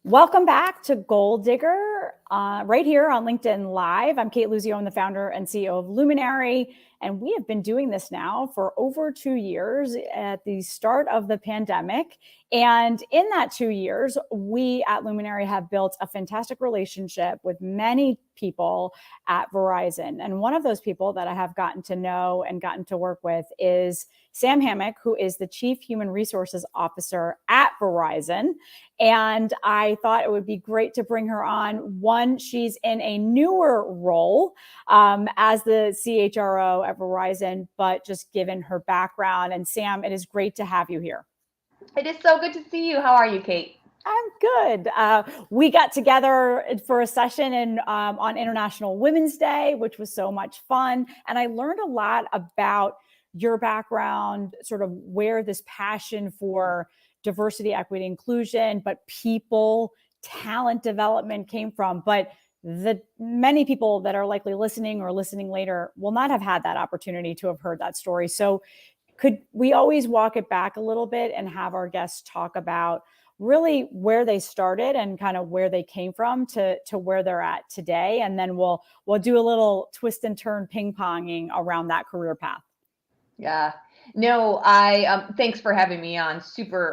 Welcome back to Goaldigger, right here on LinkedIn Live. I'm Kate Luzio. I'm the founder and CEO of Luminary, and we have been doing this now for over 2 years at the start of the pandemic. And in that 2 years, we at Luminary have built a fantastic relationship with many people at Verizon. And one of those people that I have gotten to know and gotten to work with is Sam Hammock, who is the Chief Human Resources Officer at Verizon. And I thought it would be great to bring her on. One, she's in a newer role as the CHRO at Verizon, but just given her background. And Sam, it is great to have you here. It is so good to see you. How are you, Kate? I'm good. We got together for a session on International Women's Day, which was so much fun. And I learned a lot about your background, sort of where this passion for diversity, equity, inclusion, but people, talent development came from. But the many people that are likely listening or listening later will not have had that opportunity to have heard that story. So could we always walk it back a little bit and have our guests talk about really where they started and kind of where they came from to where they're at today? And then we'll do a little twist and turn ping ponging around that career path. Yeah. No, I thanks for having me on.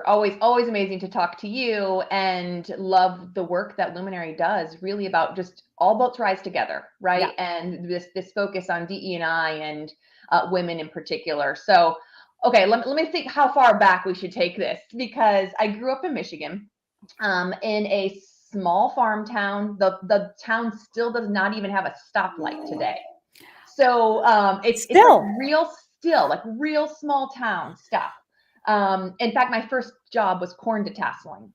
Always amazing to talk to you, and love the work that Luminary does. Really about just all boats rise together, right? Yeah. And this focus on DE&I and women in particular. So, okay, let me think how far back we should take this, because I grew up in Michigan, in a small farm town. The town still does not even have a stoplight today. So it's like real small town stuff. In fact, my first job was corn detasseling,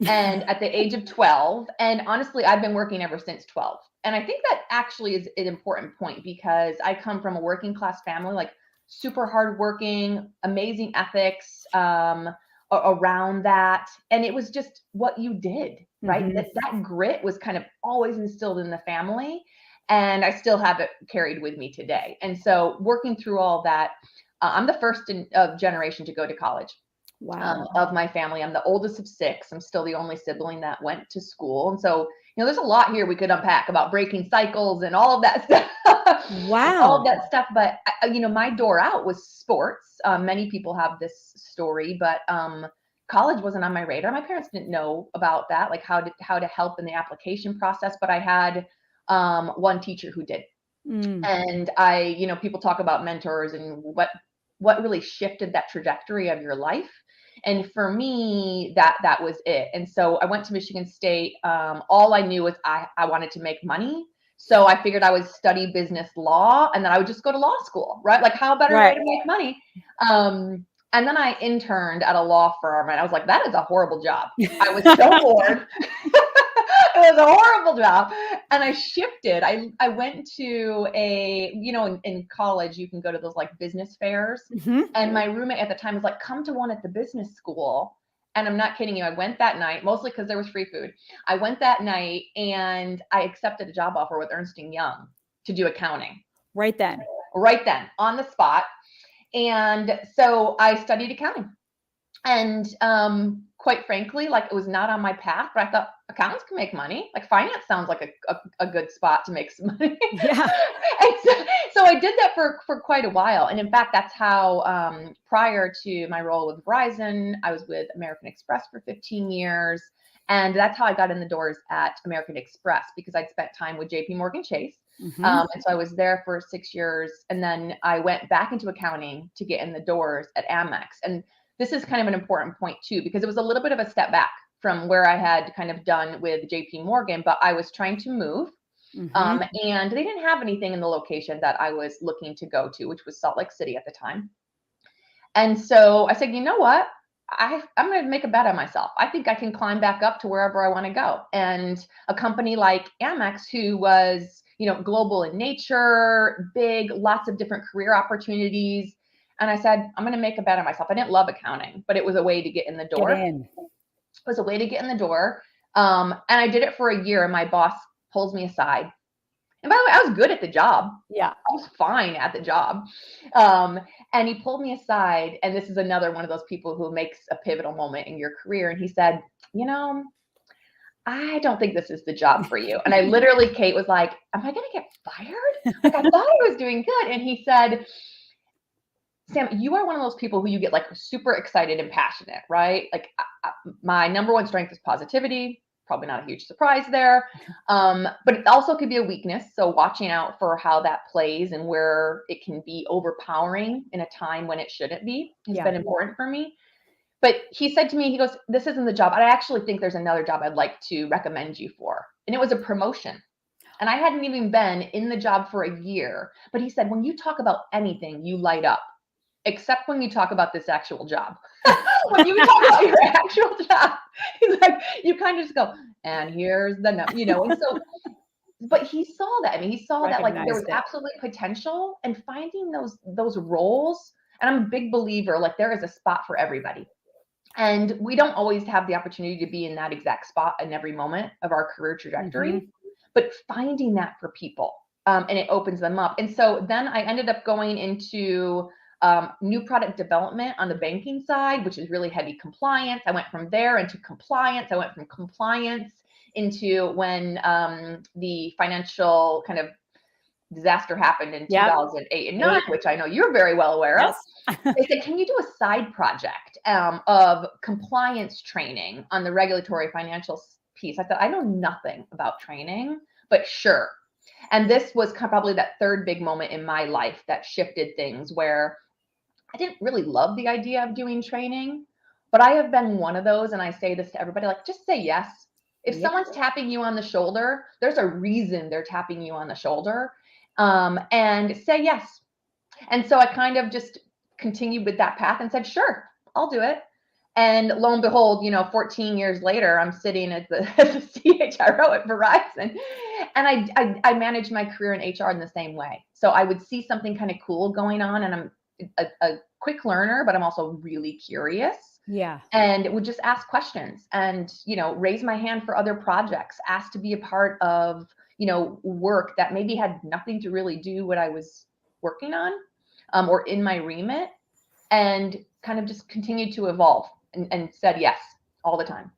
and at the age of 12. And honestly, I've been working ever since 12. And I think that actually is an important point, because I come from a working class family, like super hardworking, amazing ethics around that. And it was just what you did, right? Mm-hmm. That grit was kind of always instilled in the family. And I still have it carried with me today. And so working through all that, I'm the first generation to go to college. Wow. Of my family. I'm the oldest of 6. I'm still the only sibling that went to school. And so, there's a lot here we could unpack about breaking cycles and all of that stuff. Wow. All of that stuff. But, my door out was sports. Many people have this story, but college wasn't on my radar. My parents didn't know about that, like how to help in the application process. But I had one teacher who did. And people talk about mentors and what really shifted that trajectory of your life. And for me, that was it. And so I went to Michigan State. All I knew was I wanted to make money. So I figured I would study business law, and then I would just go to law school, right? Like, how better way to make money? And then I interned at a law firm, and I was like, that is a horrible job. I was so bored. It was a horrible job. And I shifted. I went to in college, you can go to those like business fairs. Mm-hmm. And my roommate at the time was like, come to one at the business school. And I'm not kidding you. I went that night, mostly because there was free food. I went that night and I accepted a job offer with Ernst & Young to do accounting. Right then, on the spot. And so I studied accounting. And quite frankly, like, it was not on my path, but I thought accountants can make money. Like, finance sounds like a good spot to make some money. Yeah. And so I did that for quite a while. And in fact, that's how prior to my role with Verizon, I was with American Express for 15 years. And that's how I got in the doors at American Express, because I'd spent time with JP Chase. Mm-hmm. And so I was there for 6 years. And then I went back into accounting to get in the doors at Amex. And this is kind of an important point too, because it was a little bit of a step back from where I had kind of done with JP Morgan, but I was trying to move. Mm-hmm. And they didn't have anything in the location that I was looking to go to, which was Salt Lake City at the time. And so I said, you know what? I'm going to make a bet on myself. I think I can climb back up to wherever I want to go. And a company like Amex, who was, global in nature, big, lots of different career opportunities. And I said, I'm going to make a bet on myself. I didn't love accounting, but it was a way to get in the door. It was a way to get in the door. And I did it for a year, and my boss pulls me aside. And by the way, I was good at the job. Yeah. I was fine at the job. And he pulled me aside, and this is another one of those people who makes a pivotal moment in your career. And he said, I don't think this is the job for you. And I literally, Kate was like, am I going to get fired? Like, I thought I was doing good. And he said, Sam, you are one of those people who you get like super excited and passionate, right? Like my number one strength is positivity. Probably not a huge surprise there. But it also could be a weakness. So watching out for how that plays and where it can be overpowering in a time when it shouldn't be has been important for me. But he said to me, he goes, this isn't the job. I actually think there's another job I'd like to recommend you for. And it was a promotion. And I hadn't even been in the job for a year. But he said, when you talk about anything, you light up, except when you talk about this actual job. When you talk about your actual job, he's like, you kind of just go, and here's the, and so, but he saw that. I mean, he saw that like there was absolutely potential, and finding those roles. And I'm a big believer, like there is a spot for everybody. And we don't always have the opportunity to be in that exact spot in every moment of our career trajectory, but finding that for people, and it opens them up. And so then I ended up going into new product development on the banking side, which is really heavy compliance. I went from there into compliance. I went from compliance into when the financial kind of disaster happened in 2008 and 9, which I know you're very well aware of. They said, can you do a side project of compliance training on the regulatory financial piece? I thought, I know nothing about training, but sure. And this was probably that third big moment in my life that shifted things, where I didn't really love the idea of doing training, but I have been one of those, and I say this to everybody, like, just say yes. If someone's tapping you on the shoulder, there's a reason they're tapping you on the shoulder, and say yes. And so I kind of just continued with that path and said, sure, I'll do it. And lo and behold, 14 years later, I'm sitting as the CHRO at Verizon, and I managed my career in HR in the same way. So I would see something kind of cool going on, and I'm a quick learner, but I'm also really curious. And would just ask questions and, raise my hand for other projects, ask to be a part of, work that maybe had nothing to really do what I was working on, or in my remit, and kind of just continued to evolve and said yes all the time.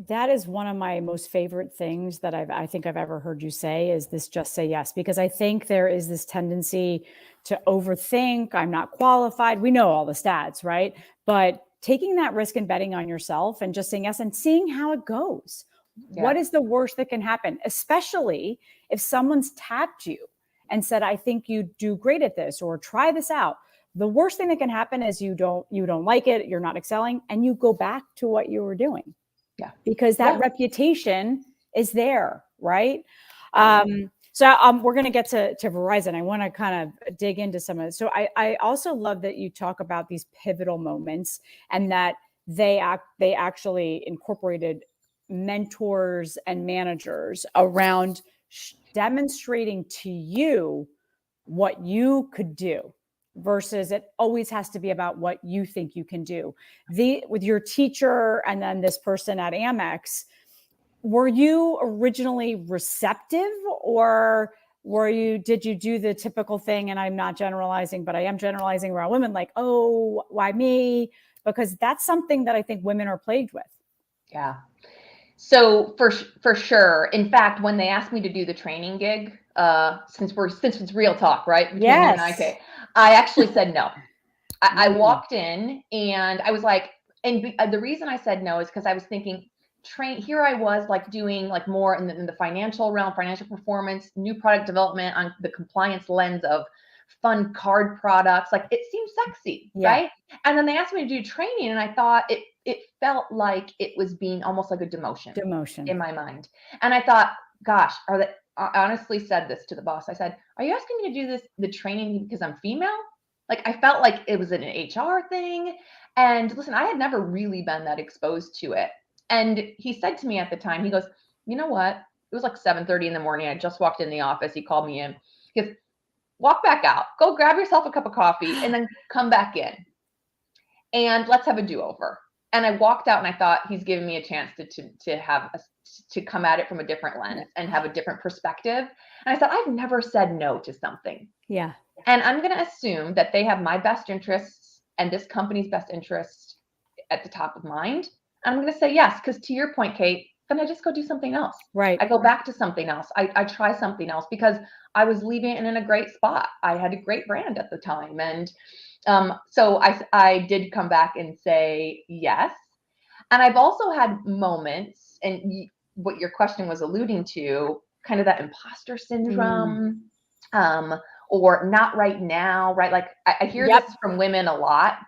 That is one of my most favorite things that I think I've ever heard you say, is this, just say yes, because I think there is this tendency to overthink. I'm not qualified. We know all the stats, right? But taking that risk and betting on yourself and just saying yes and seeing how it goes. What is the worst that can happen? Especially if someone's tapped you and said, I think you do great at this, or try this out. The worst thing that can happen is you don't like it, you're not excelling, and you go back to what you were doing. Because that reputation is there, right? So we're going to get to Verizon. I want to kind of dig into some of it. So I also love that you talk about these pivotal moments, and that they actually incorporated mentors and managers around demonstrating to you what you could do, versus it always has to be about what you think you can do. With your teacher and then this person at Amex, were you originally receptive, or did you do the typical thing? And I'm not generalizing, but I am generalizing around women, like, oh, why me? Because that's something that I think women are plagued with. Yeah. So for sure. In fact, when they asked me to do the training gig, since it's real talk, right? Between you and I actually said no. I walked in and I was like, and the reason I said no is because I was thinking, here I was like doing like more in the financial realm, financial performance, new product development on the compliance lens of fun card products. Like, it seemed sexy, right? And then they asked me to do training, and I thought it felt like it was being almost like a demotion in my mind. And I thought, gosh, I honestly said this to the boss. I said, are you asking me to do the training because I'm female? Like, I felt like it was an HR thing. And listen, I had never really been that exposed to it. And he said to me at the time, he goes, you know what? It was like 7:30 in the morning. I just walked in the office. He called me in. He goes, walk back out, go grab yourself a cup of coffee, and then come back in. And let's have a do-over. And I walked out, and I thought, he's giving me a chance to come at it from a different lens and have a different perspective. And I thought, I've never said no to something. And I'm going to assume that they have my best interests and this company's best interest at the top of mind. And I'm going to say yes, because to your point, Kate, then I just go do something else. Right. I go back to something else. I try something else because I was leaving it in a great spot. I had a great brand at the time. And so I did come back and say yes. And I've also had moments, and what your question was alluding to, kind of that imposter syndrome, or not right now, right? Like I hear Yep. this from women a lot.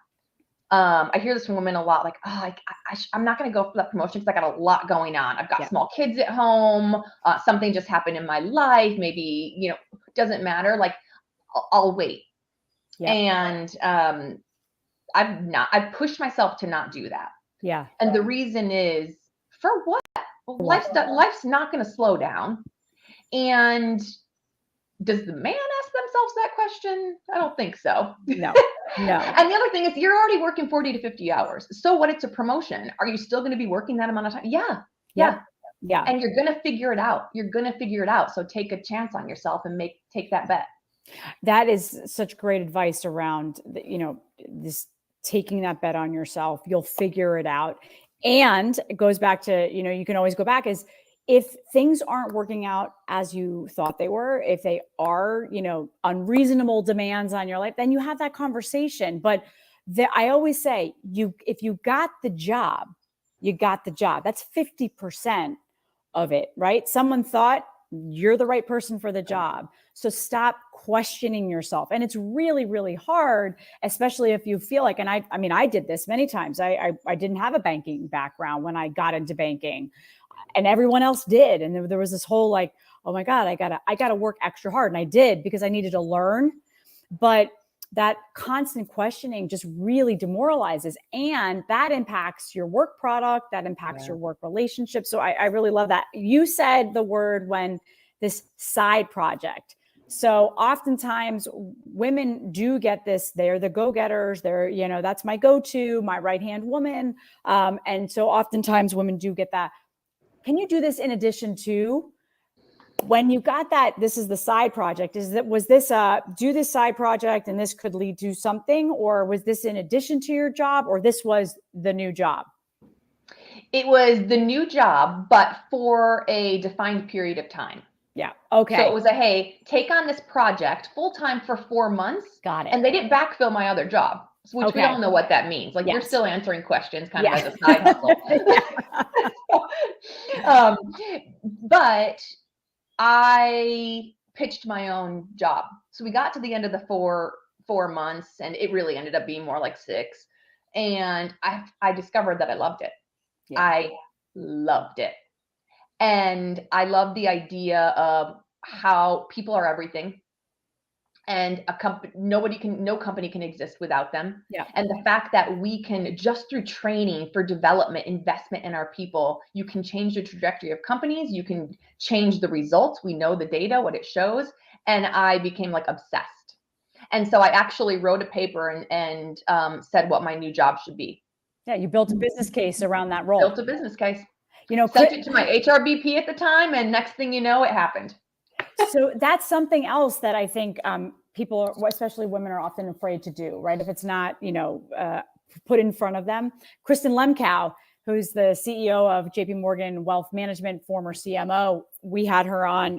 I hear this from women a lot, like, oh, I'm not going to go for that promotion because I got a lot going on. I've got small kids at home. Something just happened in my life. Maybe, doesn't matter. Like, I'll wait. Yep. And I've pushed myself to not do that. Yeah. And the reason is, for what? Well, life's not going to slow down. And does the man ask themselves that question? I don't think so. No. And the other thing is, you're already working 40 to 50 hours. So what? It's a promotion. Are you still going to be working that amount of time? Yeah. And you're going to figure it out. So take a chance on yourself and take that bet. That is such great advice around, this taking that bet on yourself. You'll figure it out. And it goes back to, you can always go back, is if things aren't working out as you thought they were, if they are, unreasonable demands on your life, then you have that conversation. But I always say, if you got the job, you got the job. That's 50% of it, right? Someone thought you're the right person for the job. So stop questioning yourself. And it's really, really hard, especially if you feel like, and I did this many times. I didn't have a banking background when I got into banking, and everyone else did. And there was this whole like, oh my God, I gotta work extra hard. And I did, because I needed to learn. But that constant questioning just really demoralizes, and that impacts your work product, that impacts your work relationship. So I really love that. You said the word, when this side project. So oftentimes women do get this, they're the go-getters, they're, that's my go-to, my right-hand woman. And so oftentimes women do get that. Can you do this in addition to, when you got that, this is the side project, was this do this side project and this could lead to something, or was this in addition to your job, or this was the new job? It was the new job, but for a defined period of time. Yeah. Okay. So it was hey, take on this project full time for 4 months. Got it. And they didn't backfill my other job, which we all know what that means. Like, you're still answering questions kind of as a side hustle. But I pitched my own job. So we got to the end of the four months, and it really ended up being more like 6. And I discovered that I loved it. Yeah. I loved it. And I love the idea of how people are everything. And no company can exist without them. Yeah. And the fact that we can, just through training for development, investment in our people, you can change the trajectory of companies. You can change the results. We know the data, what it shows. And I became like obsessed. And so I actually wrote a paper and said what my new job should be. Yeah. You built a business case around that role. Built a business case. Sent it to my HRBP at the time, and next thing you know, it happened. So that's something else that I think people, especially women, are often afraid to do, right? If it's not, put in front of them. Kristen Lemkow, who's the CEO of JP Morgan Wealth Management, former CMO, we had her on,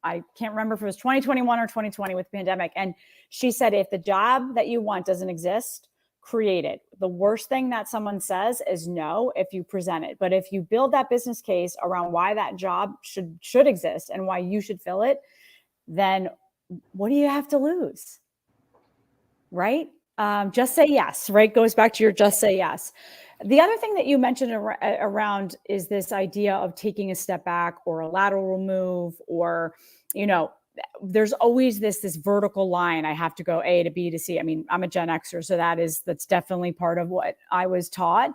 I can't remember if it was 2021 or 2020 with the pandemic. And she said, if the job that you want doesn't exist, create it. The worst thing that someone says is no if you present it. But if you build that business case around why that job should exist and why you should fill it, then what do you have to lose? Right? Just say yes, right? Goes back to your just say yes. The other thing that you mentioned around is this idea of taking a step back, or a lateral move, or, there's always this vertical line. I have to go A to B to C. I mean, I'm a Gen Xer, so that's definitely part of what I was taught.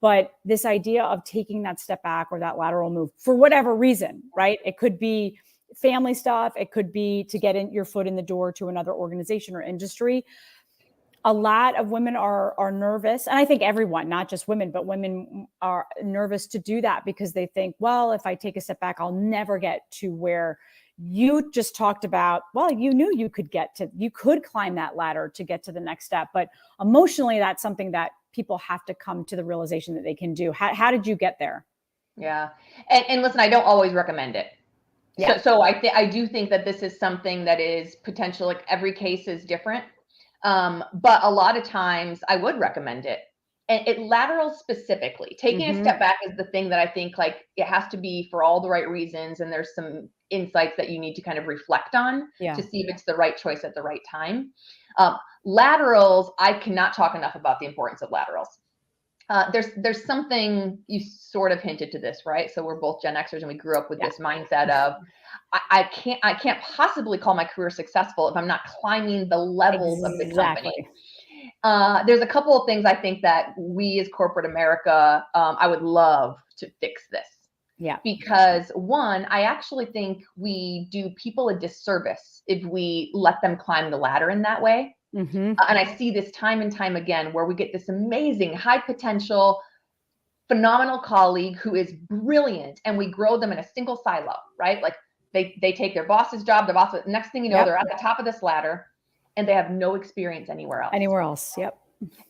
But this idea of taking that step back or that lateral move for whatever reason, right? It could be family stuff. It could be to get your foot in the door to another organization or industry. A lot of women are nervous. And I think everyone, not just women, but women are nervous to do that, because they think, well, if I take a step back, I'll never get to where you just talked about. Well, you knew you could climb that ladder to get to the next step. But emotionally, that's something that people have to come to the realization that they can do. How did you get there? Yeah. And listen, I don't always recommend it. Yeah. So I do think that this is something that is potential, like every case is different. But a lot of times I would recommend it. And it lateral specifically, taking a step back is the thing that I think like it has to be for all the right reasons. And there's some insights that you need to kind of reflect on Yeah. to see if it's the right choice at the right time. Laterals, I cannot talk enough about the importance of laterals. There's something, you sort of hinted to this, right? So we're both Gen Xers and we grew up with this mindset of I can't possibly call my career successful if I'm not climbing the levels of the company. There's a couple of things I think that we as corporate America, I would love to fix this. Yeah. Because one, I actually think we do people a disservice if we let them climb the ladder in that way. And I see this time and time again where we get this amazing, high potential, phenomenal colleague who is brilliant, and we grow them in a single silo, right? Like they take their boss's job, the boss, next thing you know, they're at the top of this ladder and they have no experience anywhere else. Yep.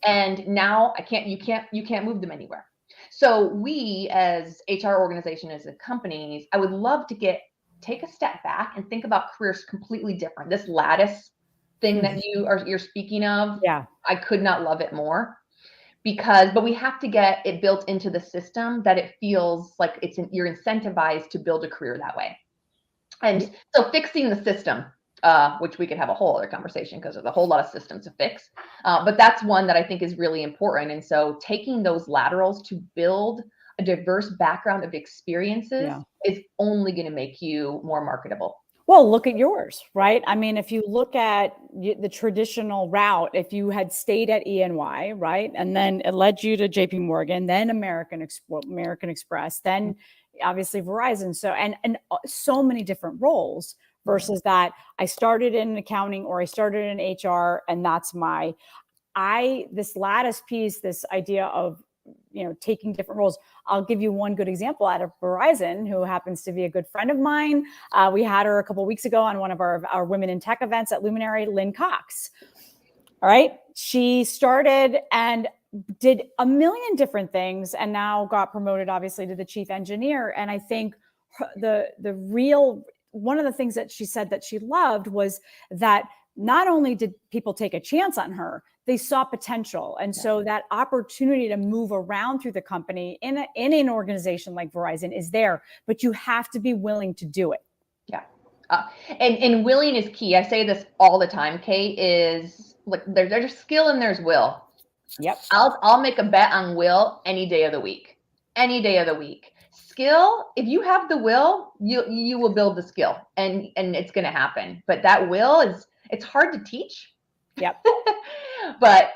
And now you can't move them anywhere. So we as HR organization, as a companies, I would love to take a step back and think about careers completely different. This lattice thing that you're speaking of, I could not love it more, but we have to get it built into the system that it feels like you're incentivized to build a career that way. And so fixing the system, which we could have a whole other conversation because there's a whole lot of systems to fix, but that's one that I think is really important. And so taking those laterals to build a diverse background of experiences is only going to make you more marketable. Well, look at yours, right? I mean, if you look at the traditional route, if you had stayed at EY, right, and then it led you to JP Morgan, then American Express, then obviously Verizon, and so many different roles, versus that I started in accounting or I started in HR, and that's this lattice piece, this idea of taking different roles. I'll give you one good example out of Verizon, who happens to be a good friend of mine. We had her a couple of weeks ago on one of our Women in Tech events at Luminary, Lynn Cox. All right. She started and did a million different things and now got promoted, obviously, to the chief engineer. And I think one of the things that she said that she loved was that not only did people take a chance on her, they saw potential. And so that opportunity to move around through the company in an organization like Verizon is there, but you have to be willing to do it. Yeah. And willing is key. I say this all the time, Kate, is like there's skill and there's will. Yep. I'll make a bet on will any day of the week. Any day of the week. Skill, if you have the will, you will build the skill and it's going to happen. But that will it's hard to teach. Yep. But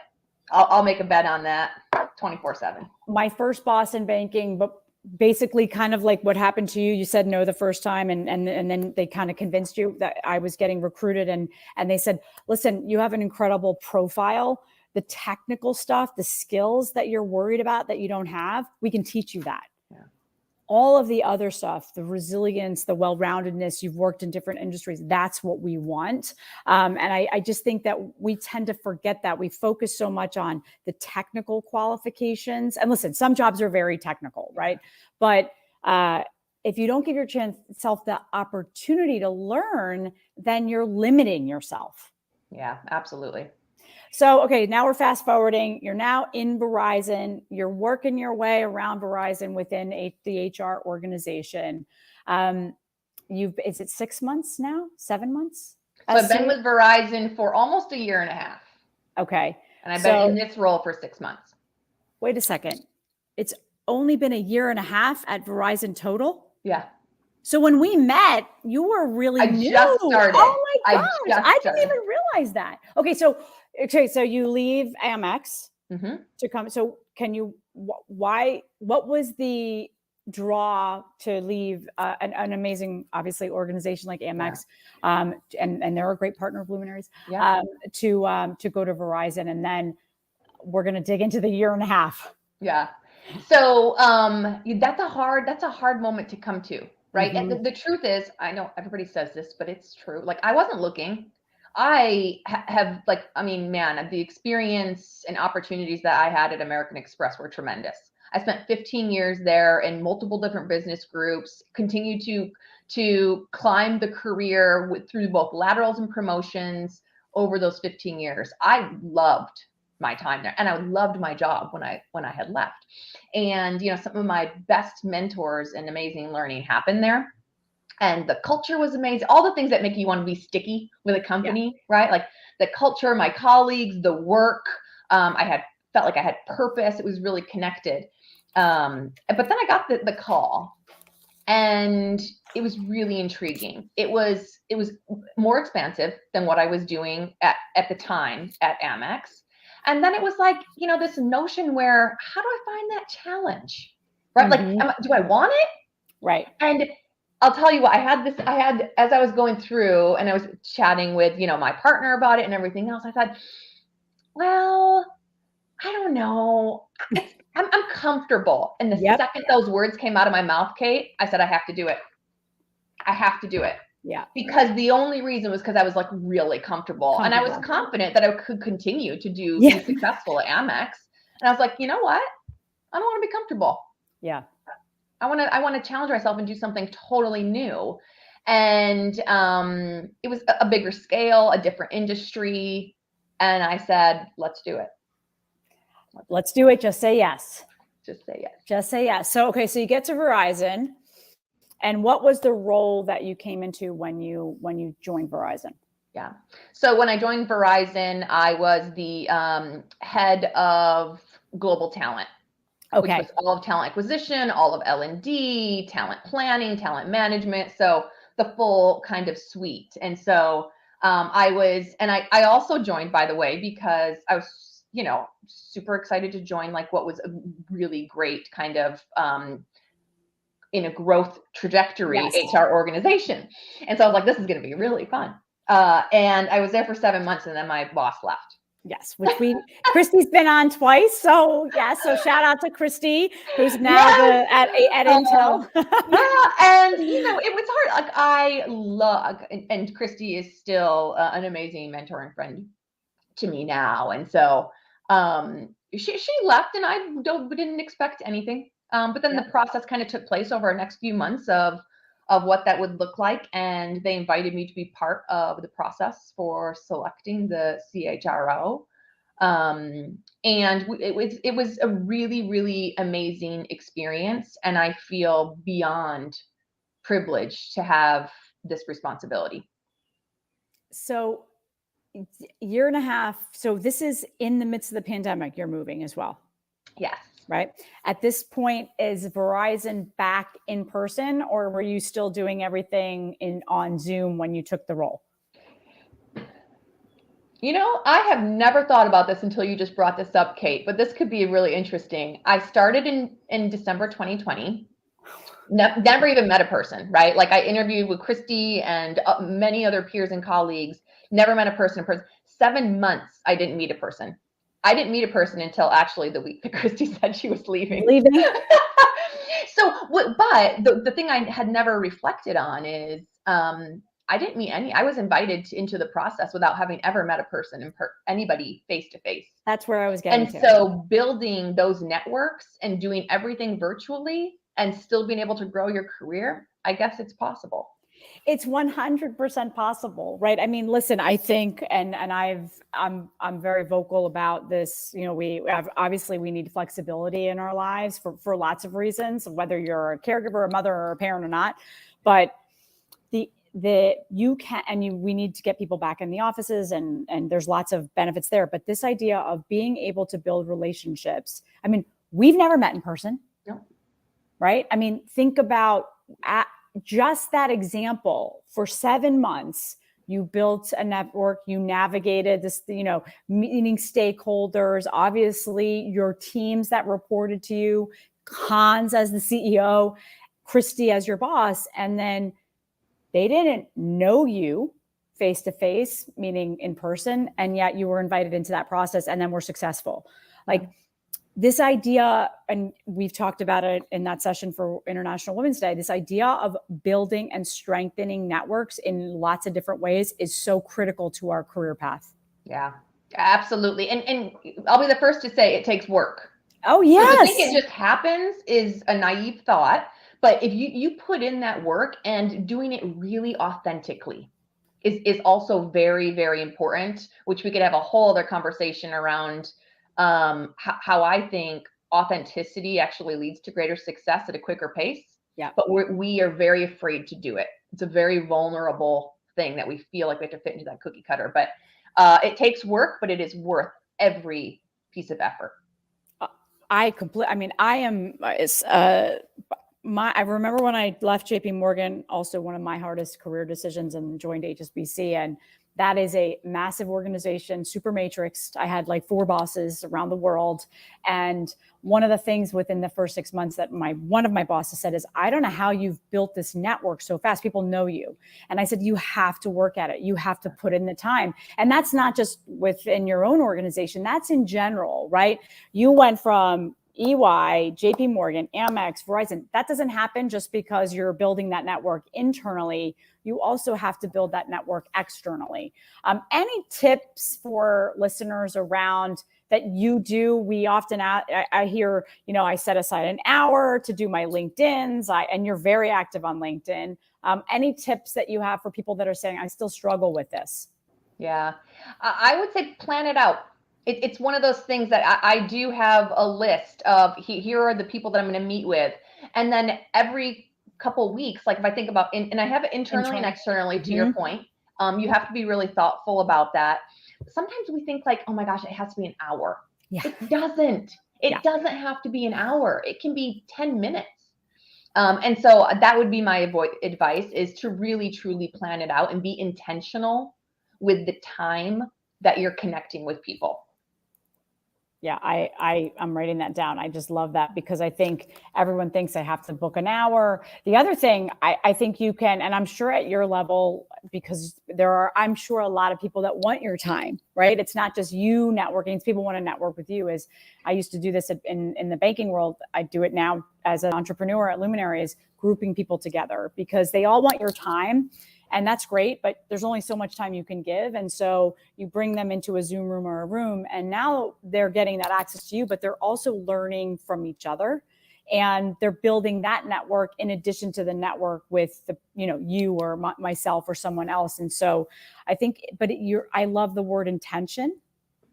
I'll make a bet on that 24/7. My first boss in banking, but basically kind of like what happened to you. You said no the first time and then they kind of convinced you that I was getting recruited and they said, listen, you have an incredible profile. The technical stuff, the skills that you're worried about that you don't have, we can teach you that. Yeah. All of the other stuff, the resilience, the well-roundedness, you've worked in different industries, that's what we want. And I just think that we tend to forget that. We focus so much on the technical qualifications. And listen, some jobs are very technical, right? But if you don't give yourself the opportunity to learn, then you're limiting yourself. Yeah, absolutely. So, okay, now we're fast forwarding. You're now in Verizon. You're working your way around Verizon within the HR organization. Is it 6 months now? 7 months? So I've been with Verizon for almost a year and a half. Okay. And I've been in this role for 6 months. Wait a second. It's only been a year and a half at Verizon total? Yeah. So when we met, you were really new. Just started. Oh my gosh. I didn't even realize that. Okay, so you leave Amex to come. So what was the draw to leave an amazing, obviously, organization like Amex, and they're a great partner of Luminaries, to go to Verizon? And then we're going to dig into the year and a half. Yeah. So that's a hard moment to come to, right? And the truth is, I know everybody says this, but it's true. Like I wasn't looking. have like, I mean, man, the experience and opportunities that I had at American Express were tremendous. I spent 15 years there in multiple different business groups, continued to climb the career through both laterals and promotions over those 15 years. I loved my time there, and I loved my job when I had left. And some of my best mentors and amazing learning happened there. And the culture was amazing. All the things that make you want to be sticky with a company, right? Like the culture, my colleagues, the work. I felt like I had purpose. It was really connected. But then I got the call, and it was really intriguing. It was more expansive than what I was doing at the time at Amex. And then it was like, this notion where, how do I find that challenge, right? Like, do I want it? Right. And I'll tell you what, as I was going through and I was chatting with, my partner about it and everything else, I thought, well, I don't know. I'm comfortable. And the second those words came out of my mouth, Kate, I said, I have to do it. I have to do it. Yeah. Because the only reason was because I was like really comfortable. And I was confident that I could continue to be successful at Amex. And I was like, you know what? I don't want to be comfortable. Yeah. I want to challenge myself and do something totally new. And it was a bigger scale, a different industry. And I said, let's do it. Let's do it. Just say yes. Just say yes. Just say yes. So, okay. So you get to Verizon, and what was the role that you came into when you joined Verizon? Yeah. So when I joined Verizon, I was the head of global talent. Okay. Which was all of talent acquisition, all of L&D, talent planning, talent management. So the full kind of suite. And so I also joined, by the way, because I was, super excited to join like what was a really great kind of in a growth trajectory HR organization. And so I was like, this is going to be really fun. And I was there for 7 months, and then my boss left. Yes, which Christy's been on twice. So so shout out to Christy, who's now at Intel. And it was hard. Like I love, and Christy is still an amazing mentor and friend to me now. And so she left, and I didn't expect anything. But then the process kind of took place over the next few months of what that would look like. And they invited me to be part of the process for selecting the CHRO. And it was a really, really amazing experience. And I feel beyond privileged to have this responsibility. So year and a half. So this is in the midst of the pandemic, you're moving as well. Yes. Right. At this point, is Verizon back in person, or were you still doing everything on Zoom when you took the role? I have never thought about this until you just brought this up, Kate, but this could be really interesting. I started in December 2020. Never even met a person, right? Like I interviewed with Christy and many other peers and colleagues, never met a person in person. 7 months, I didn't meet a person. I didn't meet a person until actually the week that Christy said she was leaving. So, but the thing I had never reflected on is I didn't meet I was invited into the process without having ever met a person anybody face to face. That's where I was getting to. And so building those networks and doing everything virtually and still being able to grow your career, I guess it's possible. It's 100% possible, right? I mean, listen, I think, and I'm very vocal about this. Obviously we need flexibility in our lives for lots of reasons, whether you're a caregiver, a mother, or a parent or not. But we need to get people back in the offices, and there's lots of benefits there. But this idea of being able to build relationships, I mean, we've never met in person, no, right? I mean, think about just that example. For 7 months, you built a network, you navigated this, meeting stakeholders, obviously your teams that reported to you, Hans as the CEO, Christy as your boss, and then they didn't know you face to face, meaning in person, and yet you were invited into that process and then were successful. Like, this idea, and we've talked about it in that session for International Women's Day, this idea of building and strengthening networks in lots of different ways is so critical to our career path. Yeah, absolutely. And I'll be the first to say it takes work. Oh, So to yes. think it just happens is a naive thought. But if you put in that work, and doing it really authentically is also very, very important, which we could have a whole other conversation around, how I think authenticity actually leads to greater success at a quicker pace. Yeah. But we are very afraid to do it. It's a very vulnerable thing that we feel like we have to fit into that cookie cutter. But it takes work, but it is worth every piece of effort. I remember when I left JP Morgan, also one of my hardest career decisions, and joined HSBC. And that is a massive organization, super matrixed. I had like 4 bosses around the world. And one of the things within the first 6 months that one of my bosses said is, I don't know how you've built this network so fast. People know you. And I said, you have to work at it. You have to put in the time. And that's not just within your own organization. That's in general, right? You went from EY, JP Morgan, Amex, Verizon. That doesn't happen just because you're building that network internally. You also have to build that network externally. Any tips for listeners around that you do? We often, I hear, I set aside an hour to do my LinkedIn's, and you're very active on LinkedIn. Any tips that you have for people that are saying, I still struggle with this? Yeah, I would say plan it out. It's one of those things that I do have a list of, here are the people that I'm going to meet with. And then every couple of weeks, like if I think about, and I have it internally and externally, to your point, you have to be really thoughtful about that. Sometimes we think like, oh my gosh, it has to be an hour. Yeah. It doesn't. It doesn't have to be an hour. It can be 10 minutes. And so that would be my advice, is to really, truly plan it out and be intentional with the time that you're connecting with people. Yeah, I'm writing that down. I just love that, because I think everyone thinks I have to book an hour. The other thing I think you can, and I'm sure at your level, because I'm sure a lot of people that want your time, right? It's not just you networking, it's people want to network with you. As I used to do this in the banking world, I do it now as an entrepreneur at Luminary, is grouping people together, because they all want your time. And that's great, but there's only so much time you can give. And so you bring them into a Zoom room or a room, and now they're getting that access to you, but they're also learning from each other. And they're building that network in addition to the network with you or myself or someone else. And so I think, but I love the word intention.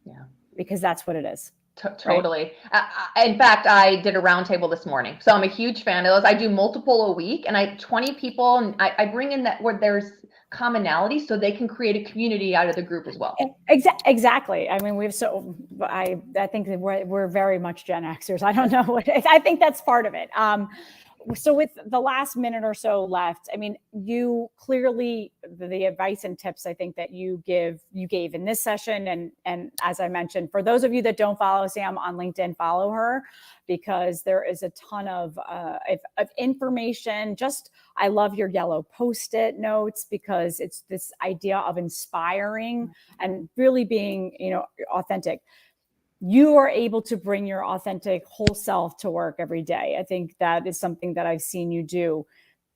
Yeah, because that's what it is. Totally. Right? In fact, I did a roundtable this morning. So I'm a huge fan of those. I do multiple a week, and I have 20 people, and I bring in that where there's commonality, so they can create a community out of the group as well. Exactly. I mean, I think that we're very much Gen Xers. I don't know I think that's part of it. So with the last minute or so left, I mean, you clearly, the advice and tips I think that you gave in this session, and as I mentioned, for those of you that don't follow Sam on LinkedIn, follow her, because there is a ton of information. I love your yellow Post-it notes, because it's this idea of inspiring and really being, authentic. You are able to bring your authentic whole self to work every day. I think that is something that I've seen you do.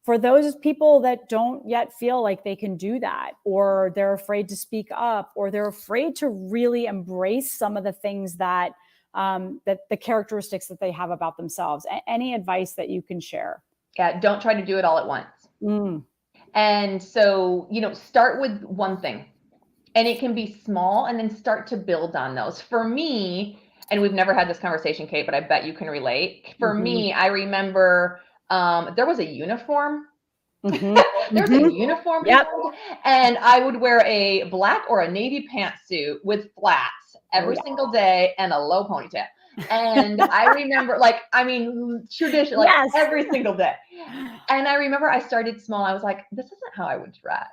For those people that don't yet feel like they can do that, or they're afraid to speak up, or they're afraid to really embrace some of the things that the characteristics that they have about themselves, any advice that you can share? Yeah, don't try to do it all at once. And so, start with one thing. And it can be small, and then start to build on those. For me, and we've never had this conversation, Kate, but I bet you can relate. For me, I remember there was a uniform. There was a uniform. Yep. And I would wear a black or a navy pantsuit with flats every single day and a low ponytail. And I remember, tradition, every single day. And I remember I started small. I was like, this isn't how I would dress.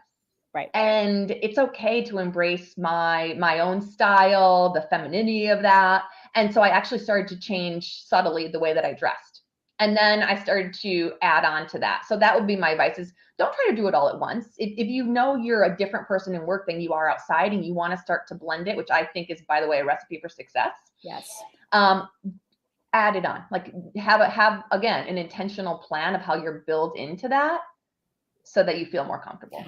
Right. And it's okay to embrace my own style, the femininity of that. And so I actually started to change subtly the way that I dressed. And then I started to add on to that. So that would be my advice, is don't try to do it all at once. If you know you're a different person in work than you are outside, and you want to start to blend it, which I think is, by the way, a recipe for success. Yes. add it on. Like have again, an intentional plan of how you're built into that so that you feel more comfortable.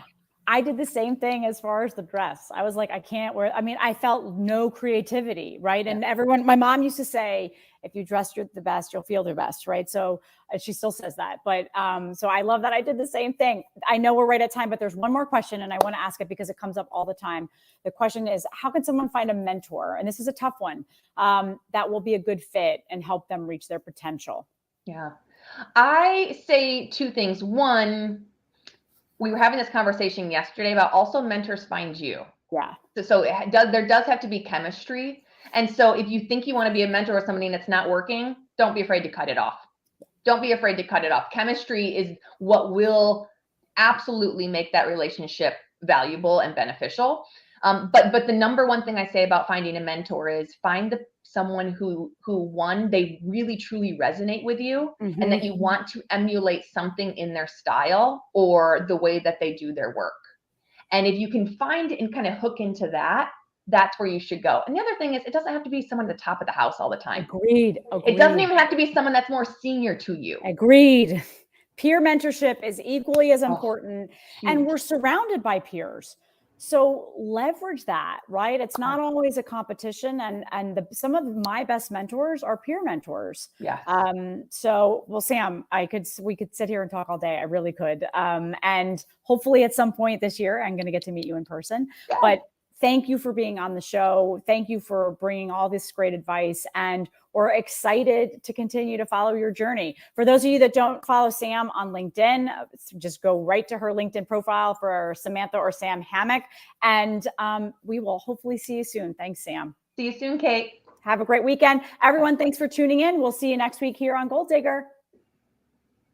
I did the same thing as far as the dress. I was like, I can't wear, I mean, I felt no creativity, right? Yeah. And everyone, my mom used to say, if you dress the best, you'll feel the best, right? So she still says that. But so I love that I did the same thing. I know we're right at time, but there's one more question and I want to ask it because it comes up all the time. The question is, how can someone find a mentor? And this is a tough one, that will be a good fit and help them reach their potential. Yeah. I say two things. One, we were having this conversation yesterday about also mentors find you. Yeah. So there does have to be chemistry. And so if you think you want to be a mentor or something that's not working, don't be afraid to cut it off. Don't be afraid to cut it off. Chemistry is what will absolutely make that relationship valuable and beneficial. But the number one thing I say about finding a mentor is find someone who one, they really truly resonate with you, mm-hmm. and that you want to emulate something in their style or the way that they do their work. And if you can find and kind of hook into that, that's where you should go. And the other thing is, it doesn't have to be someone at the top of the house all the time. Agreed. It doesn't even have to be someone that's more senior to you. Agreed. Peer mentorship is equally as important. And we're surrounded by peers. So leverage that, right? It's not always a competition. And some of my best mentors are peer mentors. Yeah. So, well, Sam, we could sit here and talk all day. I really could. And hopefully at some point this year, I'm going to get to meet you in person. Yeah. But thank you for being on the show. Thank you for bringing all this great advice. And we're excited to continue to follow your journey. For those of you that don't follow Sam on LinkedIn, just go right to her LinkedIn profile for Samantha or Sam Hammock. And we will hopefully see you soon. Thanks, Sam. See you soon, Kate. Have a great weekend. Everyone, thanks for tuning in. We'll see you next week here on Goaldigger.